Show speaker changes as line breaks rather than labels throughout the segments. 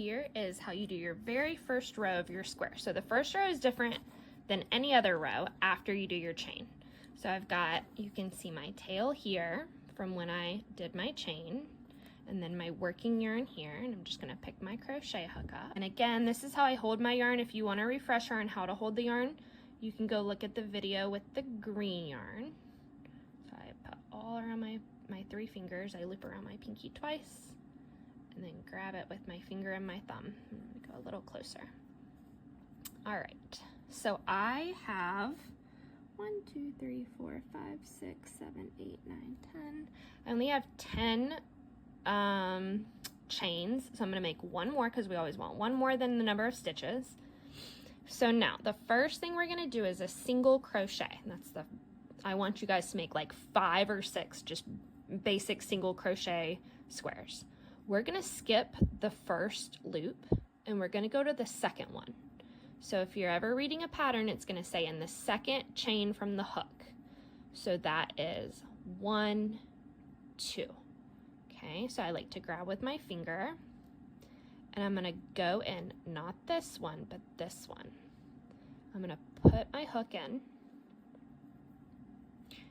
here is how you do your very first row of your square. So the first row is different than any other row after you do your chain. So I've got, you can see my tail here from when I did my chain, and then my working yarn here, and I'm just gonna pick my crochet hook up. And again, this is how I hold my yarn. If you want a refresher on how to hold the yarn, you can go look at the video with the green yarn. So I put all around my 3 fingers, I loop around my pinky twice, and then grab it with my finger and my thumb. I'm gonna go a little closer. All right, so I have 1, 2, 3, 4, 5, 6, 7, 8, 9, 10. I only have 10 chains, so I'm gonna make one more because we always want one more than the number of stitches. So now the first thing we're gonna do is a single crochet. And that's I want you guys to make like 5 or 6 just basic single crochet squares. We're gonna skip the first loop and we're gonna go to the second one. So if you're ever reading a pattern, it's gonna say in the second chain from the hook. So that is 1, 2. Okay, so I like to grab with my finger and I'm gonna go in, not this one, but this one. I'm gonna put my hook in,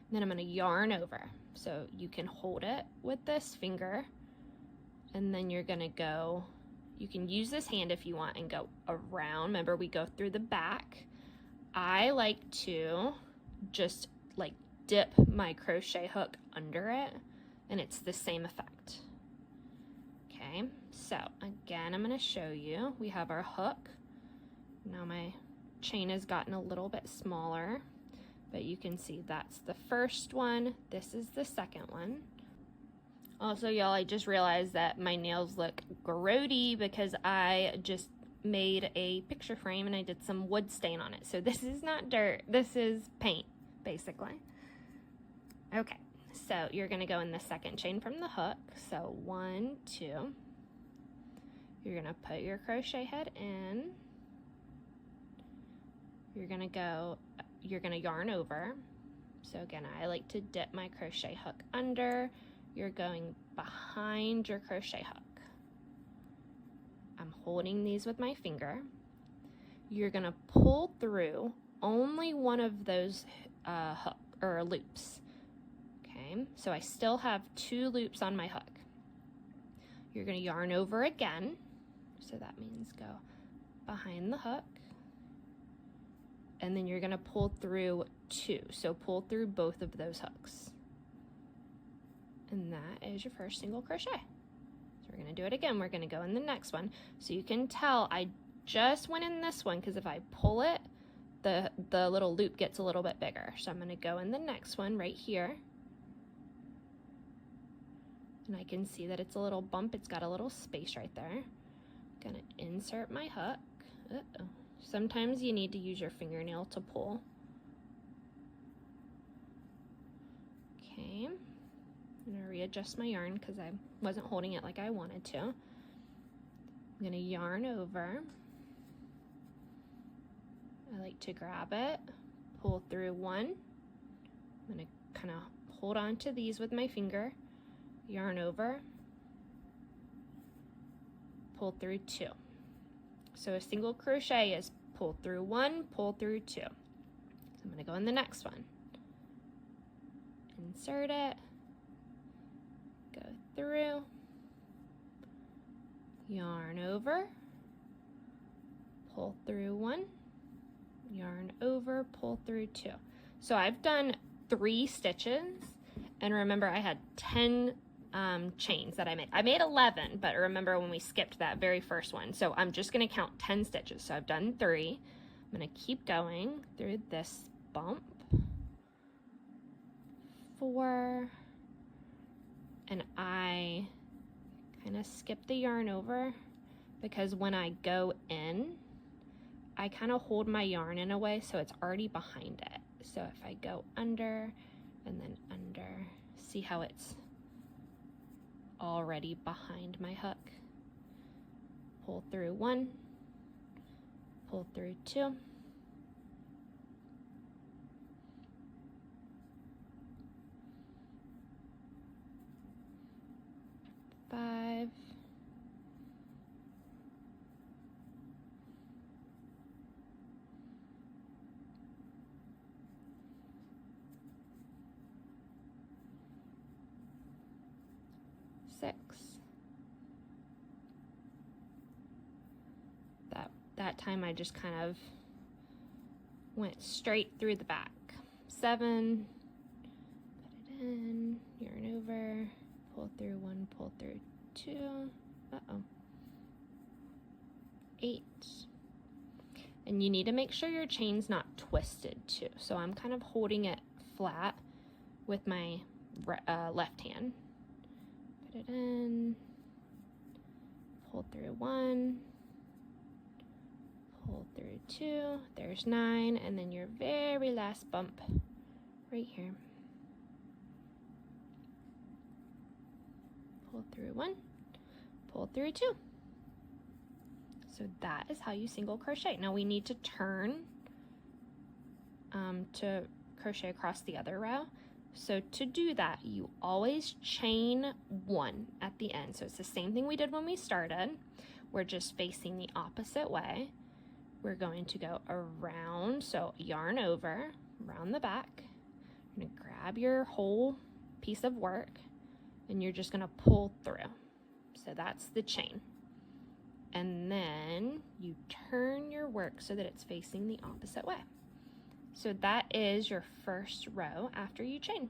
then I'm gonna yarn over. So you can hold it with this finger, and then you're gonna go, you can use this hand if you want and go around. Remember, we go through the back. I like to just like dip my crochet hook under it, and it's the same effect. Okay, so again, I'm gonna show you. We have our hook. Now my chain has gotten a little bit smaller, but you can see that's the first one. This is the second one. Also, y'all, I just realized that my nails look grody because I just made a picture frame and I did some wood stain on it. So this is not dirt, this is paint, basically. Okay, so you're gonna go in the second chain from the hook. So 1, 2. You're gonna put your crochet head in. You're gonna yarn over. So again, I like to dip my crochet hook under. You're going behind your crochet hook. I'm holding these with my finger. You're gonna pull through only one of those hook or loops. Okay, so I still have 2 loops on my hook. You're gonna yarn over again. So that means go behind the hook. And then you're gonna pull through 2. So pull through both of those hooks. And that is your first single crochet. So we're gonna do it again. We're gonna go in the next one. So you can tell I just went in this one because if I pull it, the little loop gets a little bit bigger. So I'm gonna go in the next one right here. And I can see that it's a little bump. It's got a little space right there. Gonna insert my hook. Uh-oh. Sometimes you need to use your fingernail to pull. Okay. I'm gonna readjust my yarn because I wasn't holding it like I wanted to. I'm gonna yarn over. I like to grab it, pull through 1. I'm gonna kind of hold on to these with my finger, yarn over, pull through 2. So a single crochet is pull through 1, pull through 2. So I'm gonna go in the next one. Insert it, go through, yarn over, pull through 1, yarn over, pull through 2. So I've done 3 stitches, and remember I had 10 chains that I made. I made 11, but remember when we skipped that very first one. So I'm just gonna count 10 stitches. So I've done 3. I'm gonna keep going through this bump. 4, and I kind of skip the yarn over because when I go in, I kind of hold my yarn in a way so it's already behind it. So if I go under and then under, see how it's already behind my hook. Pull through 1, pull through 2, five, that time I just kind of went straight through the back. 7, put it in, yarn over, pull through 1, pull through 2, 8. And you need to make sure your chain's not twisted too. So I'm kind of holding it flat with my left hand. Put it in, pull through 1, pull through 2, there's 9, and then your very last bump right here. Pull through 1, pull through 2. So that is how you single crochet. Now we need to turn to crochet across the other row. So to do that, you always chain 1 at the end. So it's the same thing we did when we started. We're just facing the opposite way. We're going to go around, so yarn over, around the back. You're gonna grab your whole piece of work and you're just gonna pull through. So that's the chain. And then you turn your work so that it's facing the opposite way. So that is your first row after you chain.